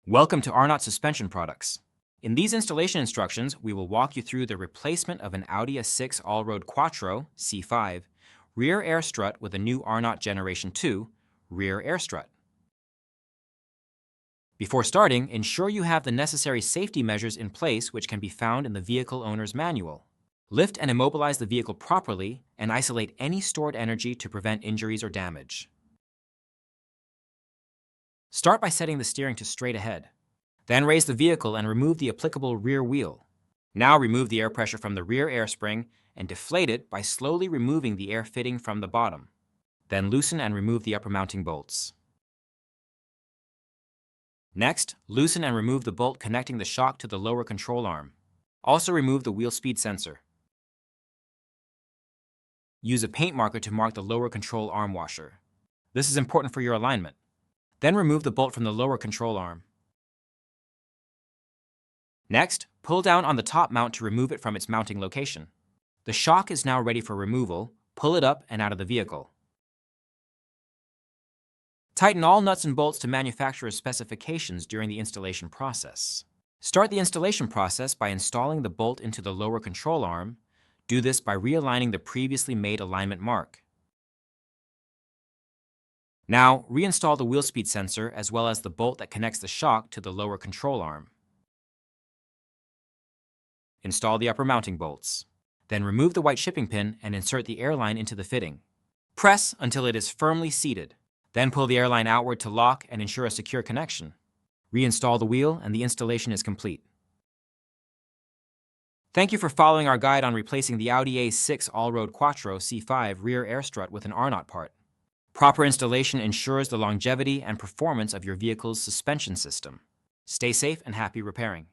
Welcome to Arnott Suspension Products. In these installation instructions, we will walk you through the replacement of an Audi A6 Allroad Quattro C5 rear air strut with a new Arnott Gen II rear air strut. Before starting, ensure you have the necessary safety measures in place which can be found in the vehicle owner's manual. Lift and immobilize the vehicle properly and isolate any stored energy to prevent injuries or damage. Start by setting the steering to straight ahead. Then raise the vehicle and remove the applicable rear wheel. Now remove the air pressure from the rear air spring and deflate it by slowly removing the air fitting from the bottom. Then loosen and remove the upper mounting bolts. Next, loosen and remove the bolt connecting the shock to the lower control arm. Also remove the wheel speed sensor. Use a paint marker to mark the lower control arm washer. This is important for your alignment. Then remove the bolt from the lower control arm. Next, pull down on the top mount to remove it from its mounting location. The shock is now ready for removal. Pull it up and out of the vehicle. Tighten all nuts and bolts to manufacturer's specifications during the installation process. Start the installation process by installing the bolt into the lower control arm. Do this by realigning the previously made alignment mark. Now, reinstall the wheel speed sensor as well as the bolt that connects the shock to the lower control arm. Install the upper mounting bolts. Then remove the white shipping pin and insert the airline into the fitting. Press until it is firmly seated. Then pull the airline outward to lock and ensure a secure connection. Reinstall the wheel and the installation is complete. Thank you for following our guide on replacing the Audi A6 Allroad Quattro C5 rear air strut with an Arnott part. Proper installation ensures the longevity and performance of your vehicle's suspension system. Stay safe and happy repairing.